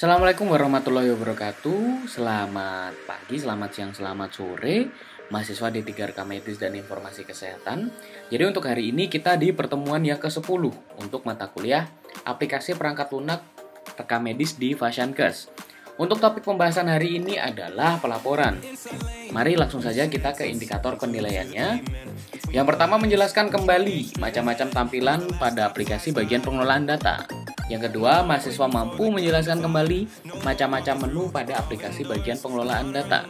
Assalamualaikum warahmatullahi wabarakatuh. Selamat pagi, selamat siang, selamat sore mahasiswa di 3RK Medis dan Informasi Kesehatan. Jadi untuk hari ini kita di pertemuan yang ke-10 untuk mata kuliah aplikasi perangkat lunak rekam medis di Fasyankes. Untuk topik pembahasan hari ini adalah pelaporan. Mari langsung saja kita ke indikator penilaiannya. Yang pertama, menjelaskan kembali macam-macam tampilan pada aplikasi bagian pengelolaan data. Yang kedua, mahasiswa mampu menjelaskan kembali macam-macam menu pada aplikasi bagian pengelolaan data.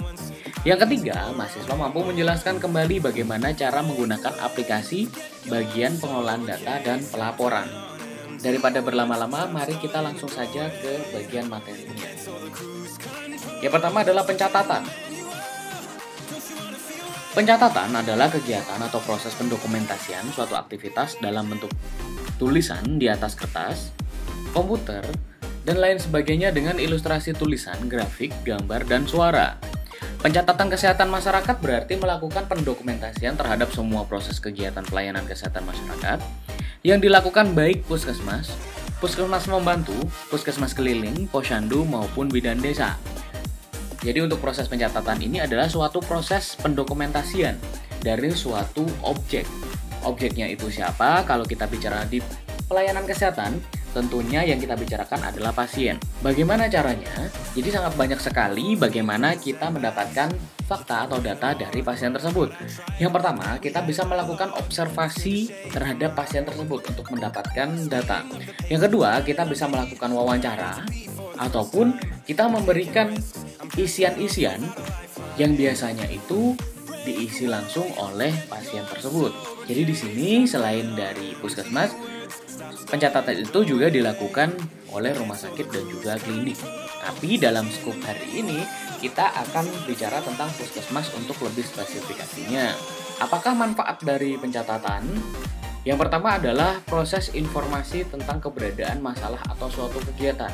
Yang ketiga, mahasiswa mampu menjelaskan kembali bagaimana cara menggunakan aplikasi bagian pengelolaan data dan pelaporan. Daripada berlama-lama, mari kita langsung saja ke bagian materinya. Yang pertama adalah pencatatan. Pencatatan adalah kegiatan atau proses pendokumentasian suatu aktivitas dalam bentuk tulisan di atas kertas, komputer, dan lain sebagainya dengan ilustrasi tulisan, grafik, gambar, dan suara. Pencatatan kesehatan masyarakat berarti melakukan pendokumentasian terhadap semua proses kegiatan pelayanan kesehatan masyarakat yang dilakukan baik puskesmas, puskesmas membantu, puskesmas keliling, posyandu, maupun bidan desa. Jadi untuk proses pencatatan ini adalah suatu proses pendokumentasian dari suatu objek. Objeknya itu siapa? Kalau kita bicara di pelayanan kesehatan, tentunya yang kita bicarakan adalah pasien. Bagaimana caranya? Jadi sangat banyak sekali bagaimana kita mendapatkan fakta atau data dari pasien tersebut. Yang pertama, kita bisa melakukan observasi terhadap pasien tersebut untuk mendapatkan data. Yang kedua, kita bisa melakukan wawancara ataupun kita memberikan isian-isian yang biasanya itu diisi langsung oleh pasien tersebut. Jadi di sini selain dari puskesmas, pencatatan itu juga dilakukan oleh rumah sakit dan juga klinik. Tapi dalam skup hari ini kita akan bicara tentang puskesmas untuk lebih spesifikasinya. Apakah manfaat dari pencatatan? Yang pertama adalah proses informasi tentang keberadaan masalah atau suatu kegiatan.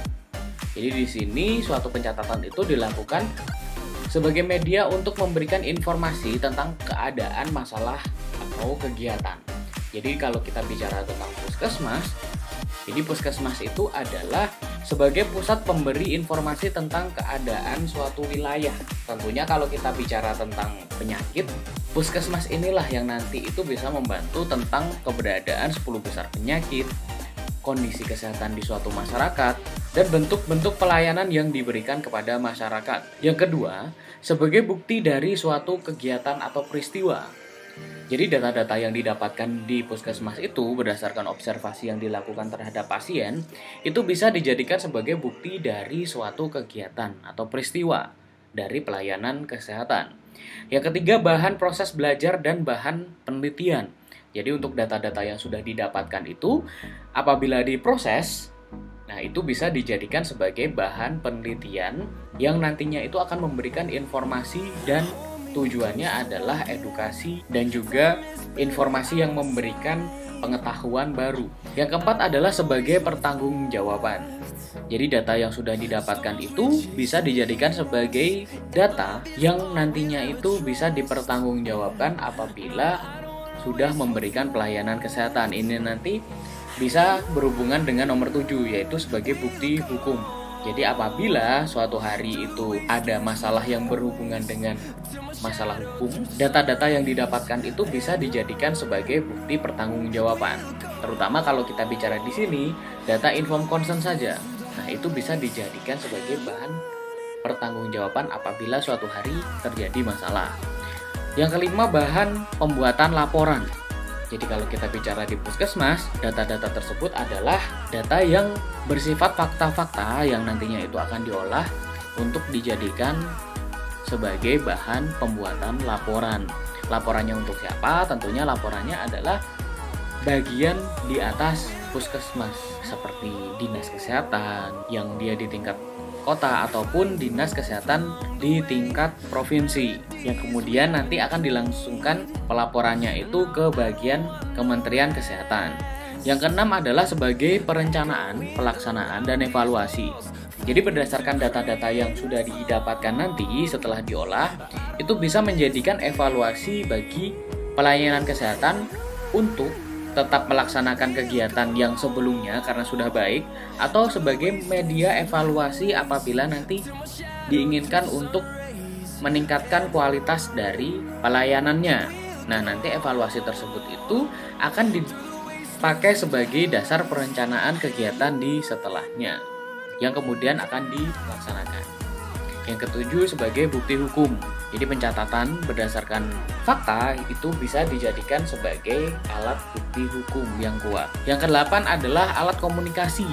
Jadi di sini suatu pencatatan itu dilakukan sebagai media untuk memberikan informasi tentang keadaan masalah atau kegiatan. Jadi kalau kita bicara tentang puskesmas, jadi puskesmas itu adalah sebagai pusat pemberi informasi tentang keadaan suatu wilayah. Tentunya kalau kita bicara tentang penyakit, puskesmas inilah yang nanti itu bisa membantu tentang keberadaan 10 besar penyakit, kondisi kesehatan di suatu masyarakat, dan bentuk-bentuk pelayanan yang diberikan kepada masyarakat. Yang kedua, sebagai bukti dari suatu kegiatan atau peristiwa. Jadi data-data yang didapatkan di puskesmas itu berdasarkan observasi yang dilakukan terhadap pasien, itu bisa dijadikan sebagai bukti dari suatu kegiatan atau peristiwa dari pelayanan kesehatan. Yang ketiga, bahan proses belajar dan bahan penelitian. Jadi untuk data-data yang sudah didapatkan itu, apabila diproses, nah itu bisa dijadikan sebagai bahan penelitian yang nantinya itu akan memberikan informasi dan tujuannya adalah edukasi dan juga informasi yang memberikan pengetahuan baru. Yang keempat adalah sebagai pertanggungjawaban. Jadi data yang sudah didapatkan itu bisa dijadikan sebagai data yang nantinya itu bisa dipertanggungjawabkan apabila sudah memberikan pelayanan kesehatan. Ini nanti bisa berhubungan dengan nomor 7, yaitu sebagai bukti hukum. Jadi apabila suatu hari itu ada masalah yang berhubungan dengan masalah hukum, data-data yang didapatkan itu bisa dijadikan sebagai bukti pertanggungjawaban. Terutama kalau kita bicara di sini data inform consent saja. Nah, itu bisa dijadikan sebagai bahan pertanggungjawaban apabila suatu hari terjadi masalah. Yang kelima, bahan pembuatan laporan. Jadi kalau kita bicara di puskesmas, data-data tersebut adalah data yang bersifat fakta-fakta yang nantinya itu akan diolah untuk dijadikan sebagai bahan pembuatan laporan. Laporannya untuk siapa? Tentunya laporannya adalah bagian di atas puskesmas, seperti dinas kesehatan yang dia di tingkat kota ataupun dinas kesehatan di tingkat provinsi yang kemudian nanti akan dilangsungkan pelaporannya itu ke bagian Kementerian Kesehatan. Yang keenam adalah sebagai perencanaan, pelaksanaan, dan evaluasi. Jadi berdasarkan data-data yang sudah didapatkan nanti setelah diolah, itu bisa menjadikan evaluasi bagi pelayanan kesehatan untuk tetap melaksanakan kegiatan yang sebelumnya karena sudah baik, atau sebagai media evaluasi apabila nanti diinginkan untuk meningkatkan kualitas dari pelayanannya. Nah, nanti evaluasi tersebut itu akan dipakai sebagai dasar perencanaan kegiatan di setelahnya yang kemudian akan dilaksanakan. Yang ketujuh sebagai bukti hukum. Jadi pencatatan berdasarkan fakta itu bisa dijadikan sebagai alat bukti hukum yang kuat. Yang kedelapan adalah alat komunikasi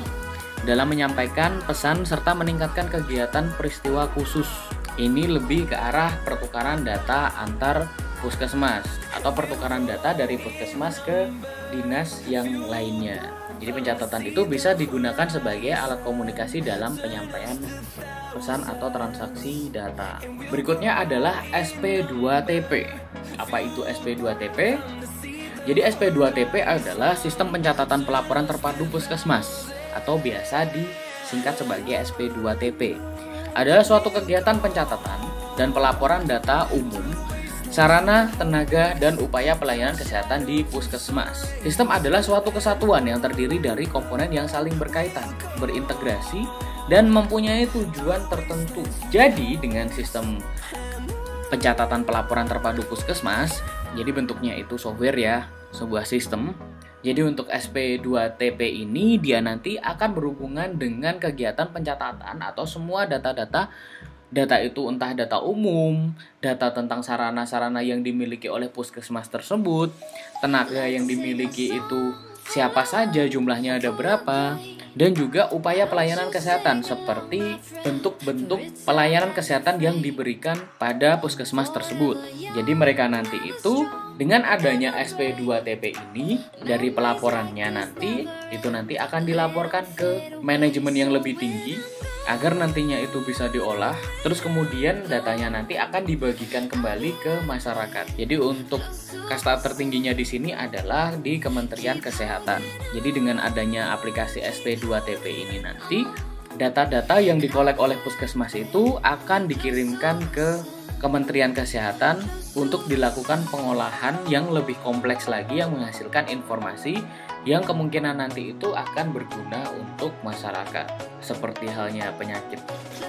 dalam menyampaikan pesan serta meningkatkan kegiatan peristiwa khusus. Ini lebih ke arah pertukaran data antar puskesmas atau pertukaran data dari puskesmas ke dinas yang lainnya. Jadi pencatatan itu bisa digunakan sebagai alat komunikasi dalam penyampaian pesan atau transaksi data. Berikutnya adalah SP2TP. Apa itu SP2TP? Jadi SP2TP adalah sistem pencatatan pelaporan terpadu puskesmas atau biasa disingkat sebagai SP2TP. Adalah suatu kegiatan pencatatan dan pelaporan data umum, sarana, tenaga, dan upaya pelayanan kesehatan di puskesmas. Sistem adalah suatu kesatuan yang terdiri dari komponen yang saling berkaitan, berintegrasi, dan mempunyai tujuan tertentu. Jadi, dengan sistem pencatatan pelaporan terpadu puskesmas, jadi bentuknya itu software ya, sebuah sistem. Jadi untuk SP2TP ini dia nanti akan berhubungan dengan kegiatan pencatatan atau semua data itu entah data umum, data tentang sarana-sarana yang dimiliki oleh puskesmas tersebut, tenaga yang dimiliki itu siapa saja, jumlahnya ada berapa, dan juga upaya pelayanan kesehatan seperti bentuk-bentuk pelayanan kesehatan yang diberikan pada puskesmas tersebut. Jadi mereka nanti itu dengan adanya SP2TP ini dari pelaporannya nanti akan dilaporkan ke manajemen yang lebih tinggi agar nantinya itu bisa diolah, terus kemudian datanya nanti akan dibagikan kembali ke masyarakat. Jadi untuk kasta tertingginya di sini adalah di Kementerian Kesehatan. Jadi dengan adanya aplikasi SP2TP ini nanti data-data yang dikolek oleh puskesmas itu akan dikirimkan ke Kementerian Kesehatan untuk dilakukan pengolahan yang lebih kompleks lagi yang menghasilkan informasi yang kemungkinan nanti itu akan berguna untuk masyarakat, seperti halnya penyakit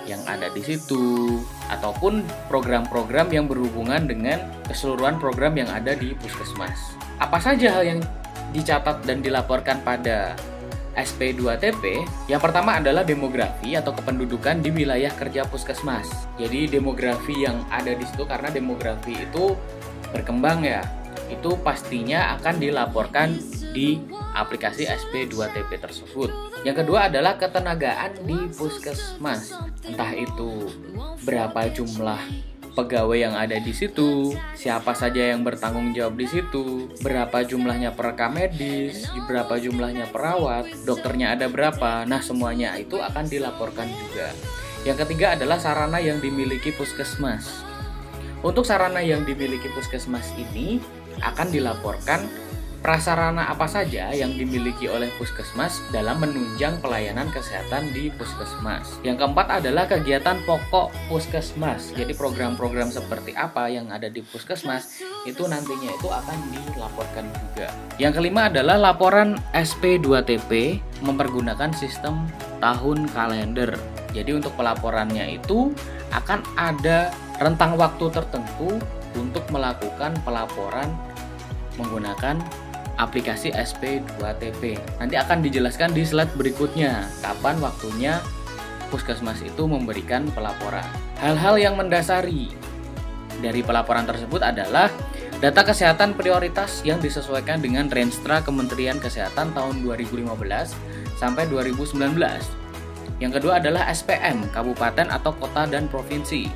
yang ada di situ ataupun program-program yang berhubungan dengan keseluruhan program yang ada di puskesmas. Apa saja hal yang dicatat dan dilaporkan pada SP2TP? Yang pertama adalah demografi atau kependudukan di wilayah kerja puskesmas. Jadi demografi yang ada di situ, karena demografi itu berkembang ya, itu pastinya akan dilaporkan di aplikasi SP2TP tersebut. Yang kedua adalah ketenagaan di puskesmas. Entah itu berapa jumlah pegawai yang ada di situ, siapa saja yang bertanggung jawab di situ, berapa jumlahnya perekam medis, berapa jumlahnya perawat, dokternya ada berapa. Nah, semuanya itu akan dilaporkan juga. Yang ketiga adalah sarana yang dimiliki puskesmas. Untuk sarana yang dimiliki puskesmas ini akan dilaporkan prasarana apa saja yang dimiliki oleh puskesmas dalam menunjang pelayanan kesehatan di puskesmas. Yang keempat adalah kegiatan pokok puskesmas. Jadi program-program seperti apa yang ada di puskesmas itu nantinya itu akan dilaporkan juga. Yang kelima adalah laporan SP2TP mempergunakan sistem tahun kalender. Jadi untuk pelaporannya itu akan ada rentang waktu tertentu untuk melakukan pelaporan menggunakan aplikasi SP2TP. Nanti akan dijelaskan di slide berikutnya kapan waktunya puskesmas itu memberikan pelaporan. Hal-hal yang mendasari dari pelaporan tersebut adalah data kesehatan prioritas yang disesuaikan dengan Renstra Kementerian Kesehatan tahun 2015 sampai 2019. Yang kedua adalah SPM, kabupaten atau kota dan provinsi.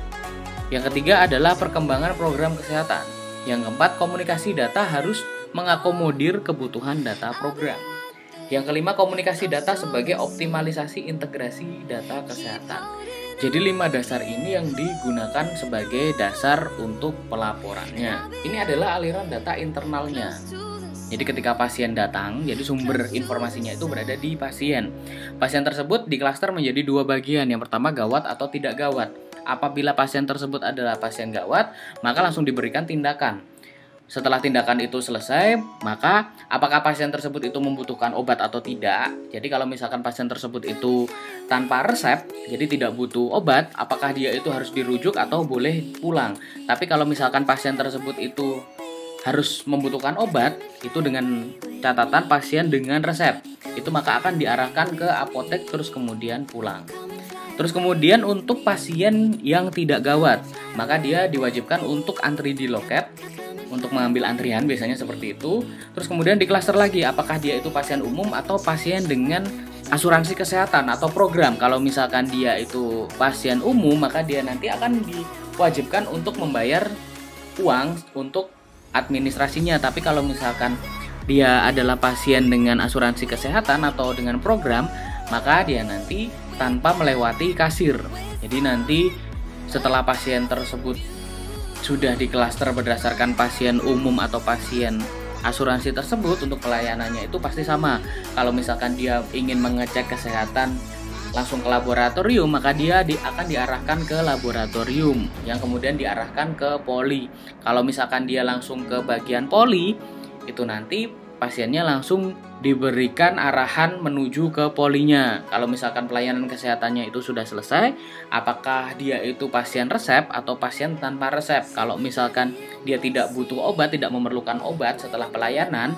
Yang ketiga adalah perkembangan program kesehatan. Yang keempat, komunikasi data harus mengakomodir kebutuhan data program. Yang kelima, komunikasi data sebagai optimalisasi integrasi data kesehatan. Jadi 5 dasar ini yang digunakan sebagai dasar untuk pelaporannya. Ini adalah aliran data internalnya. Jadi ketika pasien datang, jadi sumber informasinya itu berada di pasien. Pasien tersebut diklaster menjadi 2 bagian. Yang pertama, gawat atau tidak gawat. Apabila pasien tersebut adalah pasien gawat, maka langsung diberikan tindakan. Setelah tindakan itu selesai, maka apakah pasien tersebut itu membutuhkan obat atau tidak. Jadi kalau misalkan pasien tersebut itu tanpa resep, jadi tidak butuh obat, apakah dia itu harus dirujuk atau boleh pulang. Tapi kalau misalkan pasien tersebut itu harus membutuhkan obat, itu dengan catatan pasien dengan resep, itu maka akan diarahkan ke apotek terus kemudian pulang. Terus kemudian untuk pasien yang tidak gawat, maka dia diwajibkan untuk antri di loket untuk mengambil antrian, biasanya seperti itu. Terus kemudian diklaster lagi, apakah dia itu pasien umum atau pasien dengan asuransi kesehatan atau program. Kalau misalkan dia itu pasien umum, maka dia nanti akan diwajibkan untuk membayar uang untuk administrasinya. Tapi kalau misalkan dia adalah pasien dengan asuransi kesehatan atau dengan program, maka dia nanti tanpa melewati kasir. Jadi nanti setelah pasien tersebut sudah diklaster berdasarkan pasien umum atau pasien asuransi tersebut, untuk pelayanannya itu pasti sama. Kalau misalkan dia ingin mengecek kesehatan langsung ke laboratorium, maka dia akan diarahkan ke laboratorium yang kemudian diarahkan ke poli. Kalau misalkan dia langsung ke bagian poli, itu nanti pasiennya langsung diberikan arahan menuju ke polinya. Kalau misalkan pelayanan kesehatannya itu sudah selesai, apakah dia itu pasien resep atau pasien tanpa resep. Kalau misalkan dia tidak butuh obat, tidak memerlukan obat setelah pelayanan,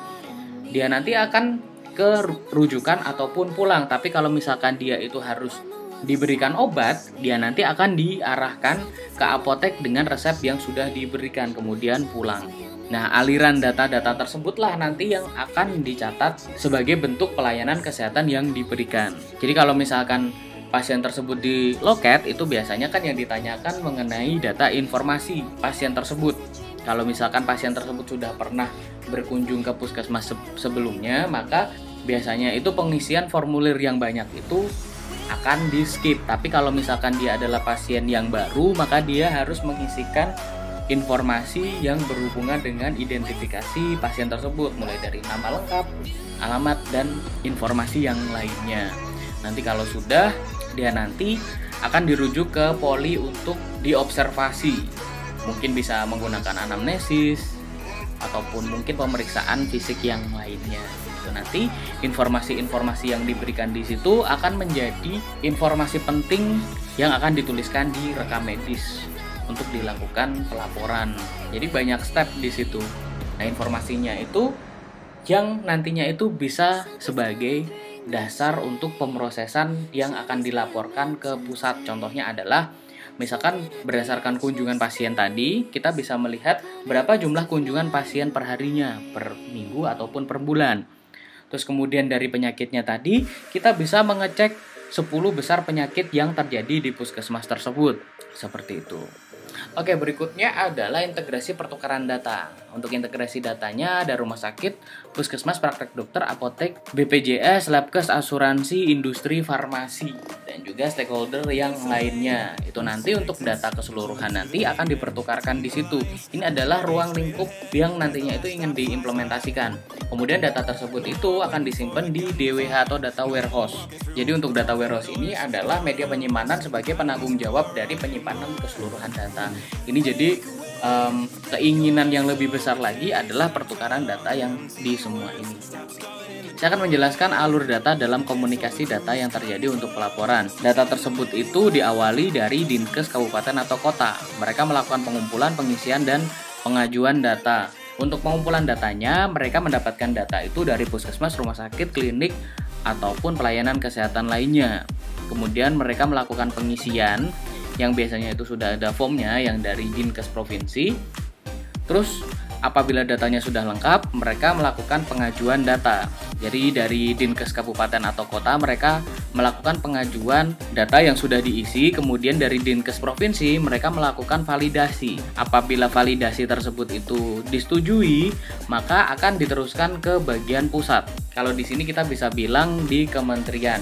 dia nanti akan ke rujukan ataupun pulang. Tapi kalau misalkan dia itu harus diberikan obat, dia nanti akan diarahkan ke apotek dengan resep yang sudah diberikan, kemudian pulang. Nah, aliran data-data tersebutlah nanti yang akan dicatat sebagai bentuk pelayanan kesehatan yang diberikan. Jadi kalau misalkan pasien tersebut di loket, itu biasanya kan yang ditanyakan mengenai data informasi pasien tersebut. Kalau misalkan pasien tersebut sudah pernah berkunjung ke puskesmas sebelumnya, maka biasanya itu pengisian formulir yang banyak itu akan di skip. Tapi kalau misalkan dia adalah pasien yang baru, maka dia harus mengisikan informasi yang berhubungan dengan identifikasi pasien tersebut, mulai dari nama lengkap, alamat, dan informasi yang lainnya. Nanti kalau sudah, dia nanti akan dirujuk ke poli untuk diobservasi. Mungkin bisa menggunakan anamnesis ataupun mungkin pemeriksaan fisik yang lainnya. Nanti informasi-informasi yang diberikan di situ akan menjadi informasi penting yang akan dituliskan di rekam medis untuk dilakukan pelaporan. Jadi banyak step di situ. Nah, informasinya itu yang nantinya itu bisa sebagai dasar untuk pemrosesan yang akan dilaporkan ke pusat. Contohnya adalah misalkan berdasarkan kunjungan pasien tadi, kita bisa melihat berapa jumlah kunjungan pasien per harinya, per minggu ataupun per bulan. Terus kemudian dari penyakitnya tadi, kita bisa mengecek 10 besar penyakit yang terjadi di puskesmas tersebut. Seperti itu. Oke, berikutnya adalah integrasi pertukaran data. Untuk integrasi datanya ada rumah sakit, puskesmas, praktek dokter, apotek, BPJS, labkes, asuransi, industri, farmasi, dan juga stakeholder yang lainnya. Itu nanti untuk data keseluruhan nanti akan dipertukarkan di situ. Ini adalah ruang lingkup yang nantinya itu ingin diimplementasikan. Kemudian data tersebut itu akan disimpan di DWH atau data warehouse. Jadi untuk data warehouse ini adalah media penyimpanan sebagai penanggung jawab dari penyimpanan keseluruhan data. Ini jadi keinginan yang lebih besar lagi adalah pertukaran data yang di semua ini. Saya akan menjelaskan alur data dalam komunikasi data yang terjadi untuk pelaporan. Data tersebut itu diawali dari Dinkes kabupaten atau kota. Mereka melakukan pengumpulan, pengisian, dan pengajuan data. Untuk pengumpulan datanya, mereka mendapatkan data itu dari puskesmas, rumah sakit, klinik, ataupun pelayanan kesehatan lainnya. Kemudian mereka melakukan pengisian, yang biasanya itu sudah ada formnya yang dari Dinkes provinsi. Terus apabila datanya sudah lengkap, mereka melakukan pengajuan data. Jadi dari Dinkes kabupaten atau kota mereka melakukan pengajuan data yang sudah diisi, kemudian dari Dinkes provinsi mereka melakukan validasi. Apabila validasi tersebut itu disetujui, maka akan diteruskan ke bagian pusat. Kalau di sini kita bisa bilang di kementerian.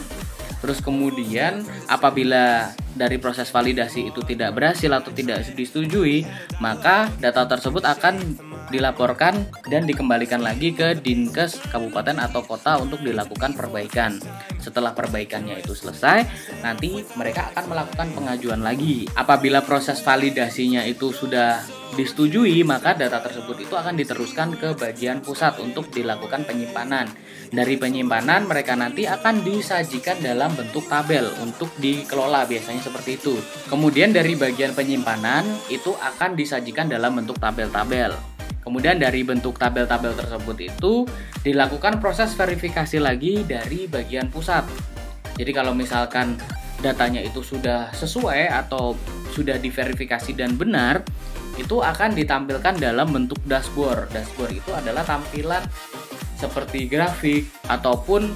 Terus kemudian apabila dari proses validasi itu tidak berhasil atau tidak disetujui, maka data tersebut akan dilaporkan dan dikembalikan lagi ke Dinkes kabupaten atau kota untuk dilakukan perbaikan. Setelah perbaikannya itu selesai, nanti mereka akan melakukan pengajuan lagi. Apabila proses validasinya itu sudah disetujui, maka data tersebut itu akan diteruskan ke bagian pusat untuk dilakukan penyimpanan. Dari penyimpanan mereka nanti akan disajikan dalam bentuk tabel untuk dikelola, biasanya seperti itu. Kemudian dari bagian penyimpanan itu akan disajikan dalam bentuk tabel-tabel. Kemudian dari bentuk tabel-tabel tersebut itu dilakukan proses verifikasi lagi dari bagian pusat. Jadi kalau misalkan datanya itu sudah sesuai atau sudah diverifikasi dan benar, itu akan ditampilkan dalam bentuk dashboard. Dashboard itu adalah tampilan seperti grafik ataupun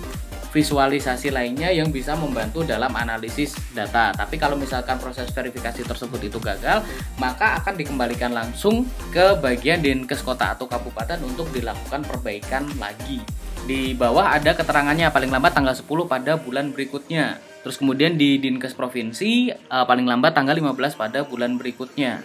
visualisasi lainnya yang bisa membantu dalam analisis data. Tapi kalau misalkan proses verifikasi tersebut itu gagal, maka akan dikembalikan langsung ke bagian Dinkes kota atau kabupaten untuk dilakukan perbaikan lagi. Di bawah ada keterangannya paling lambat tanggal 10 pada bulan berikutnya. Terus kemudian di Dinkes provinsi paling lambat tanggal 15 pada bulan berikutnya.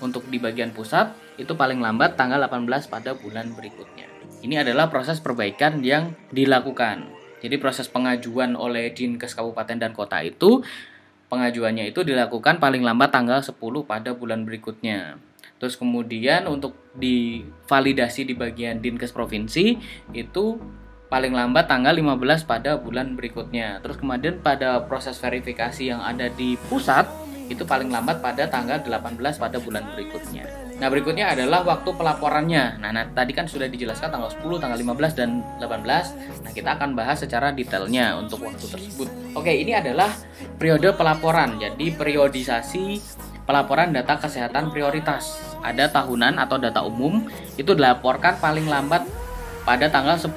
Untuk di bagian pusat itu paling lambat tanggal 18 pada bulan berikutnya. Ini adalah proses perbaikan yang dilakukan. Jadi proses pengajuan oleh Dinkes kabupaten dan kota itu, pengajuannya itu dilakukan paling lambat tanggal 10 pada bulan berikutnya. Terus kemudian untuk divalidasi di bagian Dinkes provinsi itu paling lambat tanggal 15 pada bulan berikutnya. Terus kemudian pada proses verifikasi yang ada di pusat itu paling lambat pada tanggal 18 pada bulan berikutnya. Nah, berikutnya adalah waktu pelaporannya. Nah, tadi kan sudah dijelaskan tanggal 10, tanggal 15, dan 18. Nah, kita akan bahas secara detailnya untuk waktu tersebut. Oke, ini adalah periode pelaporan. Jadi, periodisasi pelaporan data kesehatan prioritas. Ada tahunan atau data umum, itu dilaporkan paling lambat pada tanggal 10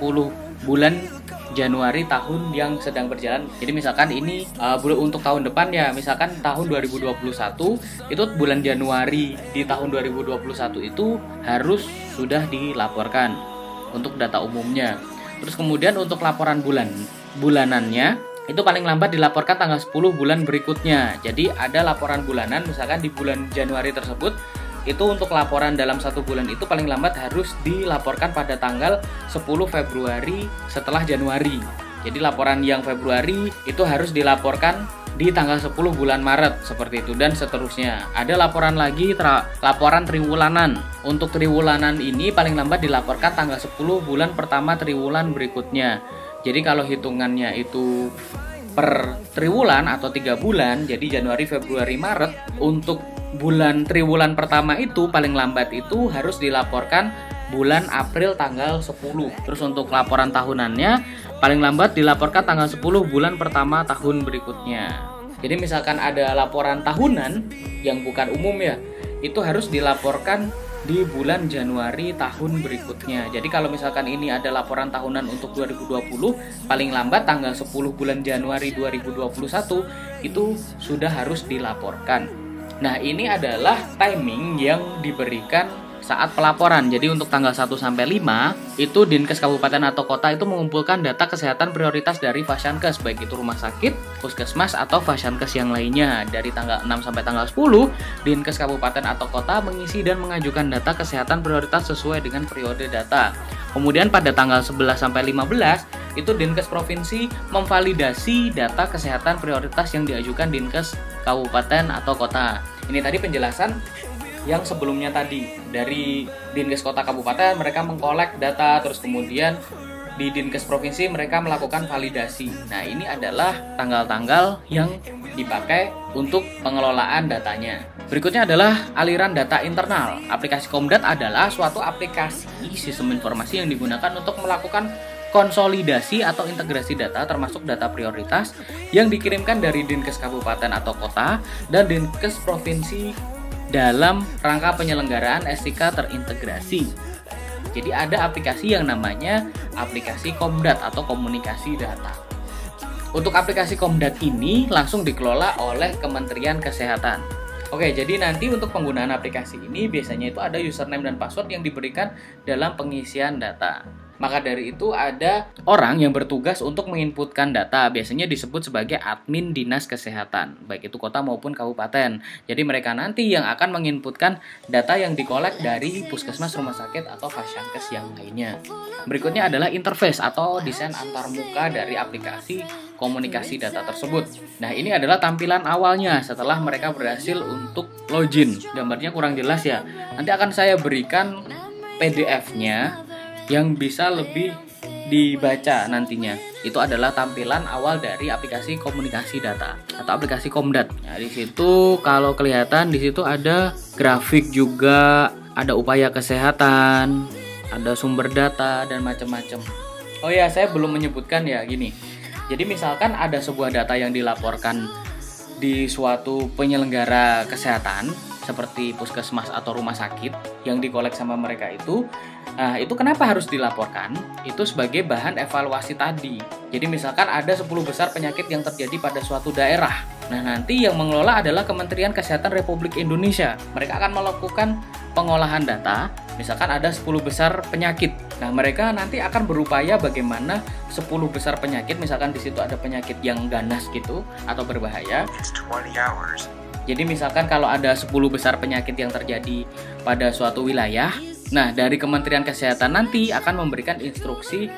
bulan Januari tahun yang sedang berjalan. Jadi misalkan ini untuk tahun depan ya, misalkan tahun 2021 itu bulan Januari di tahun 2021 itu harus sudah dilaporkan untuk data umumnya. Terus kemudian untuk laporan bulanannya itu paling lambat dilaporkan tanggal 10 bulan berikutnya. Jadi ada laporan bulanan, misalkan di bulan Januari tersebut itu untuk laporan dalam 1 bulan itu paling lambat harus dilaporkan pada tanggal 10 Februari setelah Januari. Jadi laporan yang Februari itu harus dilaporkan di tanggal 10 bulan Maret seperti itu dan seterusnya. Ada laporan lagi laporan triwulanan. Untuk triwulanan ini paling lambat dilaporkan tanggal 10 bulan pertama triwulan berikutnya. Jadi kalau hitungannya itu per triwulan atau 3 bulan, jadi Januari, Februari, Maret, untuk bulan triwulan pertama itu paling lambat itu harus dilaporkan bulan April tanggal 10. Terus untuk laporan tahunannya paling lambat dilaporkan tanggal 10 bulan pertama tahun berikutnya. Jadi misalkan ada laporan tahunan yang bukan umum ya, itu harus dilaporkan di bulan Januari tahun berikutnya. Jadi kalau misalkan ini ada laporan tahunan untuk 2020, paling lambat tanggal 10 bulan Januari 2021 itu sudah harus dilaporkan. Nah, ini adalah timing yang diberikan saat pelaporan. Jadi untuk tanggal 1 sampai 5 itu Dinkes kabupaten atau kota itu mengumpulkan data kesehatan prioritas dari Fasyankes, baik itu rumah sakit, puskesmas atau Fasyankes yang lainnya. Dari tanggal 6 sampai tanggal 10, Dinkes kabupaten atau kota mengisi dan mengajukan data kesehatan prioritas sesuai dengan periode data. Kemudian pada tanggal 11 sampai 15 itu Dinkes provinsi memvalidasi data kesehatan prioritas yang diajukan Dinkes kabupaten atau kota. Ini tadi penjelasan yang sebelumnya tadi. Dari Dinkes kota kabupaten mereka mengkolek data, terus kemudian di Dinkes provinsi mereka melakukan validasi. Nah, ini adalah tanggal-tanggal yang dipakai untuk pengelolaan datanya. Berikutnya adalah aliran data internal. Aplikasi Komdat adalah suatu aplikasi sistem informasi yang digunakan untuk melakukan konsolidasi atau integrasi data termasuk data prioritas yang dikirimkan dari Dinkes kabupaten atau kota dan Dinkes provinsi dalam rangka penyelenggaraan SIK terintegrasi. Jadi ada aplikasi yang namanya aplikasi Komdat atau komunikasi data. Untuk aplikasi Komdat ini langsung dikelola oleh Kementerian Kesehatan. Oke, jadi nanti untuk penggunaan aplikasi ini biasanya itu ada username dan password yang diberikan dalam pengisian data. Maka dari itu ada orang yang bertugas untuk menginputkan data, biasanya disebut sebagai admin dinas kesehatan, baik itu kota maupun kabupaten. Jadi mereka nanti yang akan menginputkan data yang dikolek dari puskesmas, rumah sakit, atau fasyankes yang lainnya. Berikutnya adalah interface atau desain antarmuka dari aplikasi komunikasi data tersebut. Nah, ini adalah tampilan awalnya setelah mereka berhasil untuk login. Gambarnya kurang jelas ya. Nanti akan saya berikan PDF-nya yang bisa lebih dibaca nantinya. Itu adalah tampilan awal dari aplikasi komunikasi data atau aplikasi Komdat. Nah, di situ kalau kelihatan di situ ada grafik juga, ada upaya kesehatan, ada sumber data dan macam-macam. Oh ya, saya belum menyebutkan ya gini. Jadi misalkan ada sebuah data yang dilaporkan di suatu penyelenggara kesehatan seperti puskesmas atau rumah sakit yang dikolek sama mereka itu, itu kenapa harus dilaporkan? Itu sebagai bahan evaluasi tadi. Jadi misalkan ada 10 besar penyakit yang terjadi pada suatu daerah. Nah, nanti yang mengelola adalah Kementerian Kesehatan Republik Indonesia. Mereka akan melakukan pengolahan data, misalkan ada 10 besar penyakit. Nah, mereka nanti akan berupaya bagaimana 10 besar penyakit, misalkan di situ ada penyakit yang ganas gitu atau berbahaya. Jadi misalkan kalau ada 10 besar penyakit yang terjadi pada suatu wilayah, nah dari Kementerian Kesehatan nanti akan memberikan instruksi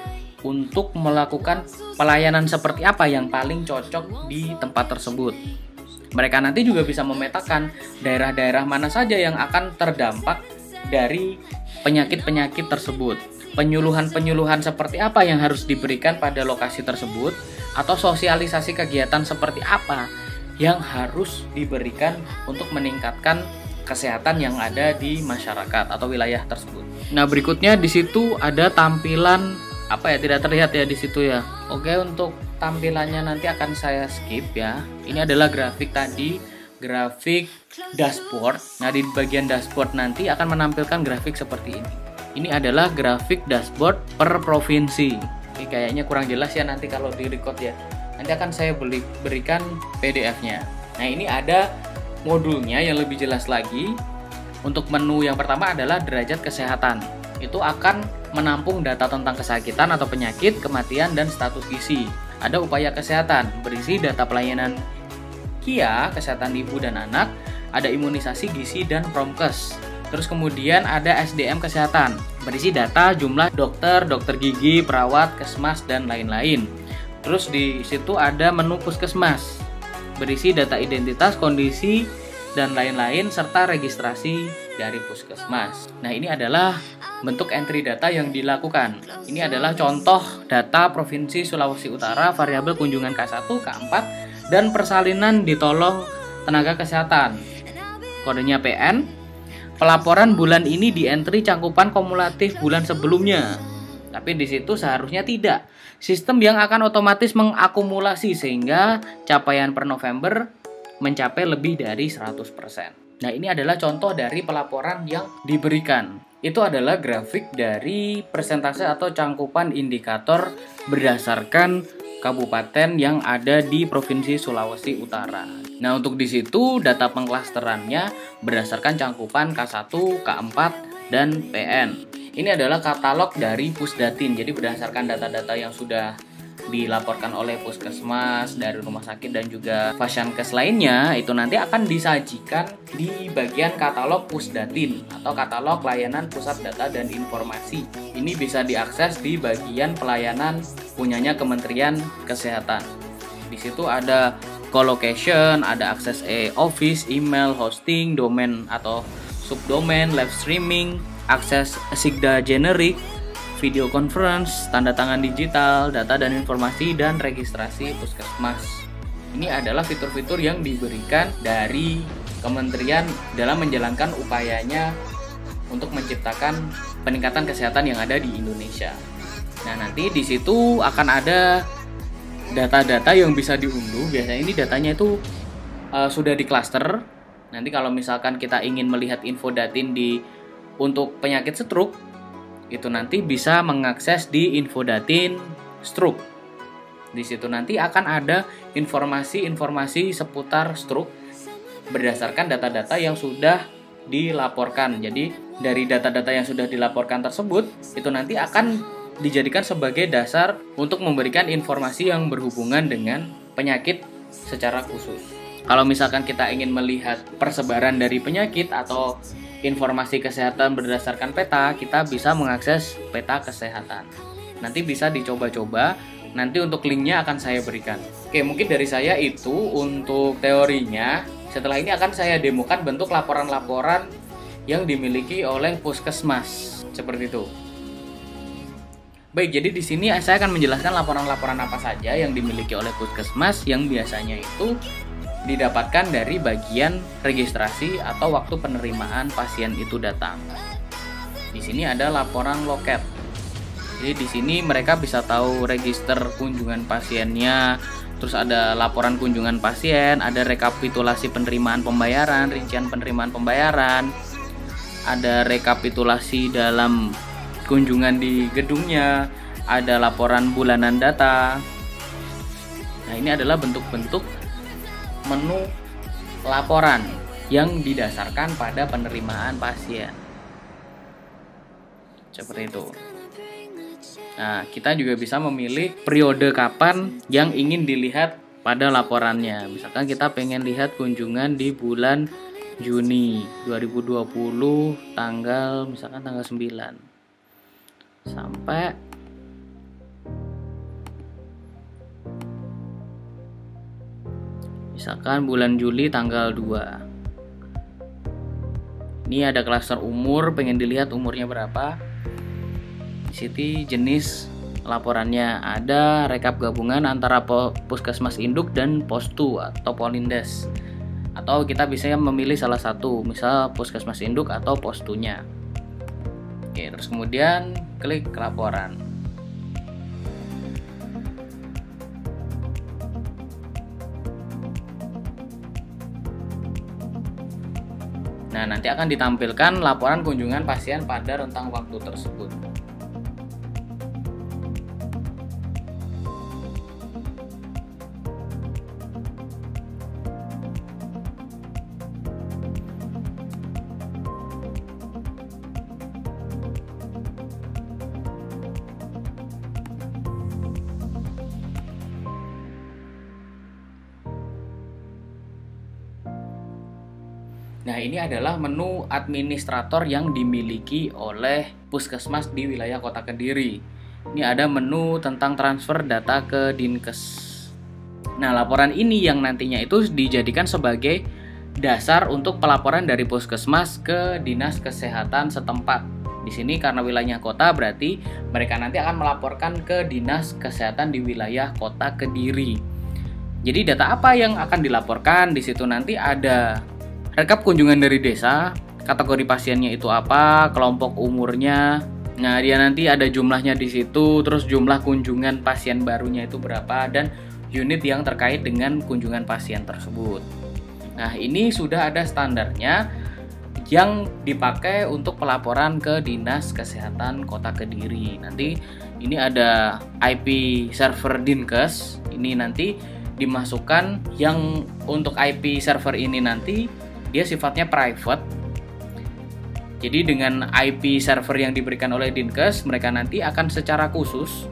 untuk melakukan pelayanan seperti apa yang paling cocok di tempat tersebut. Mereka nanti juga bisa memetakan daerah-daerah mana saja yang akan terdampak dari penyakit-penyakit tersebut. Penyuluhan-penyuluhan seperti apa yang harus diberikan pada lokasi tersebut, atau sosialisasi kegiatan seperti apa yang harus diberikan untuk meningkatkan kesehatan yang ada di masyarakat atau wilayah tersebut. Nah, berikutnya di situ ada tampilan apa ya, tidak terlihat ya di situ ya. Oke, untuk tampilannya nanti akan saya skip ya. Ini adalah grafik tadi, grafik dashboard. Nah, di bagian dashboard nanti akan menampilkan grafik seperti ini. Ini adalah grafik dashboard per provinsi. Ini kayaknya kurang jelas ya nanti kalau di record ya. Nanti akan saya berikan PDF-nya. Nah, ini ada modulnya yang lebih jelas lagi. Untuk menu yang pertama adalah derajat kesehatan. Itu akan menampung data tentang kesakitan atau penyakit, kematian, dan status gizi. Ada upaya kesehatan, berisi data pelayanan KIA, kesehatan ibu dan anak, ada imunisasi gizi dan promkes. Terus kemudian ada SDM kesehatan, berisi data jumlah dokter, dokter gigi, perawat, kesmas, dan lain-lain. Terus di situ ada menu puskesmas, berisi data identitas, kondisi, dan lain-lain, serta registrasi dari puskesmas. Nah, ini adalah bentuk entry data yang dilakukan. Ini adalah contoh data Provinsi Sulawesi Utara, variabel kunjungan K1, K4, dan persalinan ditolong tenaga kesehatan. Kodenya PN. Pelaporan bulan ini di entry cangkupan kumulatif bulan sebelumnya. Tapi di situ seharusnya tidak. Sistem yang akan otomatis mengakumulasi sehingga capaian per November mencapai lebih dari 100%. Nah, ini adalah contoh dari pelaporan yang diberikan. Itu adalah grafik dari persentase atau cangkupan indikator berdasarkan kabupaten yang ada di Provinsi Sulawesi Utara. Nah, untuk di situ data pengklasterannya berdasarkan cangkupan K1, K4, dan PN. Ini adalah katalog dari Pusdatin. Jadi berdasarkan data-data yang sudah dilaporkan oleh puskesmas, dari rumah sakit, dan juga fasyankes lainnya, itu nanti akan disajikan di bagian katalog Pusdatin atau katalog layanan pusat data dan informasi. Ini bisa diakses di bagian pelayanan punyanya Kementerian Kesehatan. Di situ ada colocation, ada akses office, email, hosting, domain atau subdomain, live streaming, akses Sigda generik, video conference, tanda tangan digital, data dan informasi, dan registrasi puskesmas. Ini adalah fitur-fitur yang diberikan dari kementerian dalam menjalankan upayanya untuk menciptakan peningkatan kesehatan yang ada di Indonesia. Nah, nanti di situ akan ada data-data yang bisa diunduh. Biasanya ini datanya itu sudah diklaster. Nanti kalau misalkan kita ingin melihat info datin untuk penyakit stroke, itu nanti bisa mengakses di Infodatin Stroke. Di situ nanti akan ada informasi-informasi seputar stroke berdasarkan data-data yang sudah dilaporkan. Jadi dari data-data yang sudah dilaporkan tersebut, itu nanti akan dijadikan sebagai dasar untuk memberikan informasi yang berhubungan dengan penyakit secara khusus. Kalau misalkan kita ingin melihat persebaran dari penyakit atau informasi kesehatan berdasarkan peta, kita bisa mengakses peta kesehatan. Nanti bisa dicoba-coba, nanti untuk linknya akan saya berikan. Oke, mungkin dari saya itu untuk teorinya. Setelah ini akan saya demokan bentuk laporan-laporan yang dimiliki oleh puskesmas, seperti itu. Baik, jadi di sini saya akan menjelaskan laporan-laporan apa saja yang dimiliki oleh puskesmas yang biasanya itu didapatkan dari bagian registrasi atau waktu penerimaan pasien itu datang. Di sini ada laporan loket. Jadi di sini mereka bisa tahu register kunjungan pasiennya, terus ada laporan kunjungan pasien, ada rekapitulasi penerimaan pembayaran, rincian penerimaan pembayaran, ada rekapitulasi dalam kunjungan di gedungnya, ada laporan bulanan data. Nah, ini adalah bentuk-bentuk menu laporan yang didasarkan pada penerimaan pasien. Seperti itu. Nah, kita juga bisa memilih periode kapan yang ingin dilihat pada laporannya. Misalkan kita pengen lihat kunjungan di bulan Juni 2020 misalkan tanggal 9 sampai misalkan bulan Juli tanggal 2. Ini ada klaster umur, pengen dilihat umurnya berapa. Di sini jenis laporannya, ada rekap gabungan antara puskesmas induk dan postu atau polindes. Atau kita bisa memilih salah satu, misal puskesmas induk atau postunya. Oke, terus kemudian klik laporan. Nah, nanti akan ditampilkan laporan kunjungan pasien pada rentang waktu tersebut. Nah, ini adalah menu administrator yang dimiliki oleh puskesmas di wilayah Kota Kediri. Ini ada menu tentang transfer data ke Dinkes. Nah, laporan ini yang nantinya itu dijadikan sebagai dasar untuk pelaporan dari puskesmas ke Dinas Kesehatan setempat. Di sini karena wilayahnya kota, berarti mereka nanti akan melaporkan ke Dinas Kesehatan di wilayah Kota Kediri. Jadi data apa yang akan dilaporkan? Di situ nanti ada rekap kunjungan dari desa, kategori pasiennya itu apa, kelompok umurnya. Nah, dia nanti ada jumlahnya di situ, terus jumlah kunjungan pasien barunya itu berapa, dan unit yang terkait dengan kunjungan pasien tersebut. Nah, ini sudah ada standarnya yang dipakai untuk pelaporan ke Dinas Kesehatan Kota Kediri. Nanti ini ada IP server Dinkes, ini nanti dimasukkan, yang untuk IP server ini nanti dia sifatnya private. Jadi dengan IP server yang diberikan oleh Dinkes, mereka nanti akan secara khusus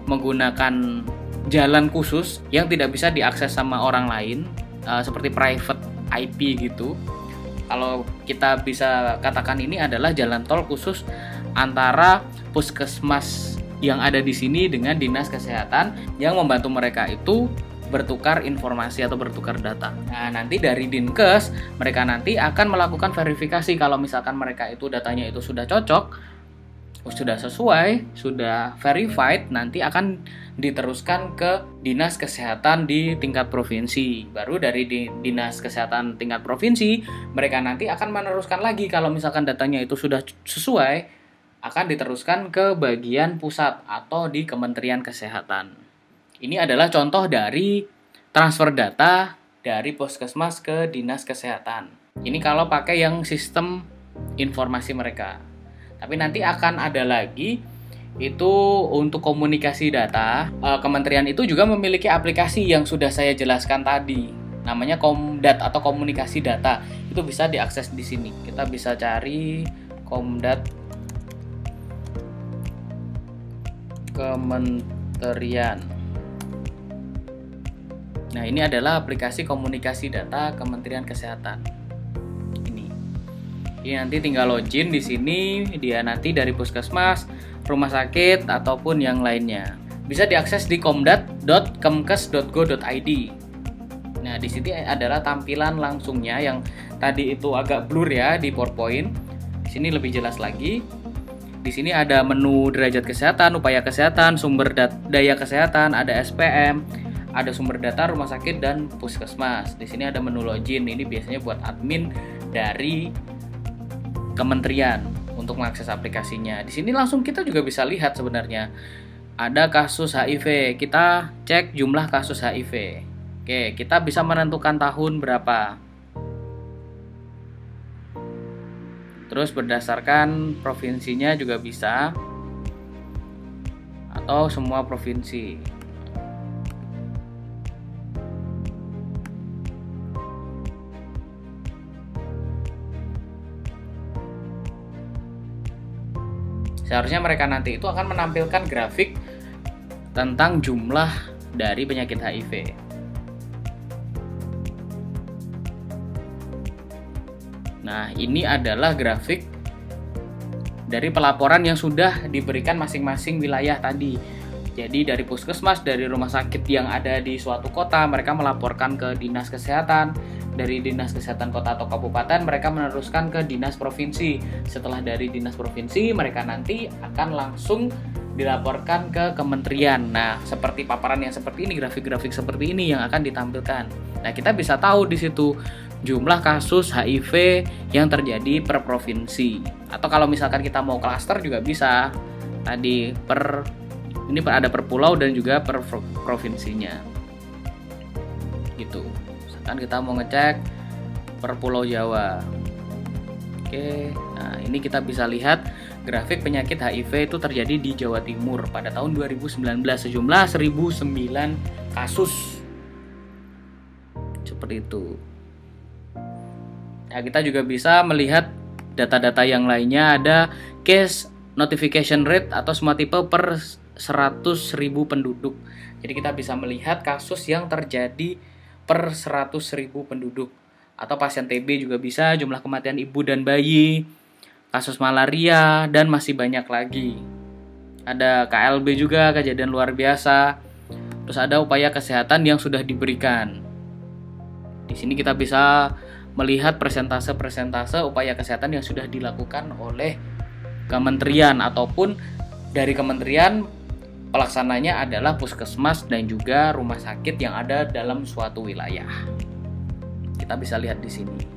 menggunakan jalan khusus yang tidak bisa diakses sama orang lain, seperti private IP gitu. Kalau kita bisa katakan ini adalah jalan tol khusus antara puskesmas yang ada di sini dengan Dinas Kesehatan yang membantu mereka itu bertukar informasi atau bertukar data. Nah, nanti dari Dinkes mereka nanti akan melakukan verifikasi kalau misalkan mereka itu datanya itu sudah cocok, sudah sesuai, sudah verified, nanti akan diteruskan ke Dinas Kesehatan di tingkat provinsi. Baru dari Dinas Kesehatan tingkat provinsi, mereka nanti akan meneruskan lagi kalau misalkan datanya itu sudah sesuai, akan diteruskan ke bagian pusat atau di Kementerian Kesehatan. Ini adalah contoh dari transfer data dari puskesmas ke Dinas Kesehatan. Ini kalau pakai yang sistem informasi mereka. Tapi nanti akan ada lagi itu untuk komunikasi data. Kementerian itu juga memiliki aplikasi yang sudah saya jelaskan tadi. Namanya Komdat atau komunikasi data. Itu bisa diakses di sini. Kita bisa cari Komdat Kementerian. Nah, ini adalah aplikasi komunikasi data Kementerian Kesehatan. Ini nanti tinggal login di sini, dia nanti dari puskesmas, rumah sakit ataupun yang lainnya. Bisa diakses di komdat.kemkes.go.id. Nah, di sini adalah tampilan langsungnya yang tadi itu agak blur ya di PowerPoint. Di sini lebih jelas lagi. Di sini ada menu derajat kesehatan, upaya kesehatan, sumber daya kesehatan, ada SPM, ada sumber data rumah sakit dan puskesmas. Di sini ada menu login. Ini biasanya buat admin dari kementerian untuk mengakses aplikasinya. Di sini langsung kita juga bisa lihat sebenarnya ada kasus HIV. Kita cek jumlah kasus HIV. Oke, kita bisa menentukan tahun berapa. Terus berdasarkan provinsinya juga bisa, atau semua provinsi. Seharusnya mereka nanti itu akan menampilkan grafik tentang jumlah dari penyakit HIV. Nah, ini adalah grafik dari pelaporan yang sudah diberikan masing-masing wilayah tadi. Jadi dari puskesmas, dari rumah sakit yang ada di suatu kota, mereka melaporkan ke dinas kesehatan. Dari dinas kesehatan kota atau kabupaten, mereka meneruskan ke dinas provinsi. Setelah dari dinas provinsi, mereka nanti akan langsung dilaporkan ke kementerian. Nah, seperti paparan yang seperti ini, grafik-grafik seperti ini yang akan ditampilkan. Nah, kita bisa tahu di situ jumlah kasus HIV yang terjadi per provinsi. Atau kalau misalkan kita mau klaster juga bisa. Tadi ini ada per pulau dan juga per provinsinya. Gitu. Misalkan kita mau ngecek per Pulau Jawa. Oke, nah ini kita bisa lihat grafik penyakit HIV itu terjadi di Jawa Timur pada tahun 2019 sejumlah 1009 kasus. Seperti itu. Nah, kita juga bisa melihat data-data yang lainnya, ada case notification rate atau semua tipe per 100.000 penduduk. Jadi kita bisa melihat kasus yang terjadi per 100.000 penduduk. Atau pasien TB juga bisa, jumlah kematian ibu dan bayi, kasus malaria, dan masih banyak lagi. Ada KLB juga, kejadian luar biasa. Terus ada upaya kesehatan yang sudah diberikan. Di sini kita bisa melihat persentase-persentase upaya kesehatan yang sudah dilakukan oleh kementerian ataupun dari kementerian pelaksananya adalah puskesmas dan juga rumah sakit yang ada dalam suatu wilayah. Kita bisa lihat di sini.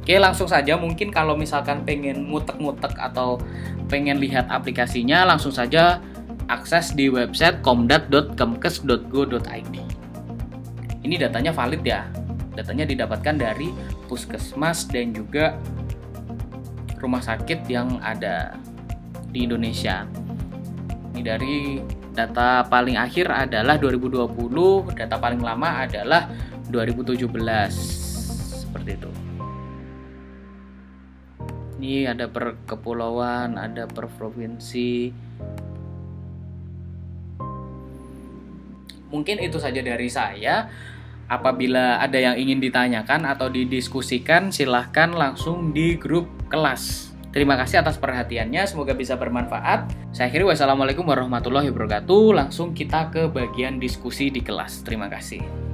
Oke, langsung saja. Mungkin kalau misalkan pengen mutek-mutek atau pengen lihat aplikasinya, langsung saja akses di website komdat.kemkes.go.id. Ini datanya valid ya. Datanya didapatkan dari puskesmas dan juga rumah sakit yang ada di Indonesia. Ini dari data paling akhir adalah 2020, data paling lama adalah 2017. Seperti itu. Ini ada per kepulauan, ada per provinsi. Mungkin itu saja dari saya. Apabila ada yang ingin ditanyakan atau didiskusikan, silahkan langsung di grup kelas. Terima kasih atas perhatiannya, semoga bisa bermanfaat. Saya akhiri, wassalamualaikum warahmatullahi wabarakatuh. Langsung kita ke bagian diskusi di kelas. Terima kasih.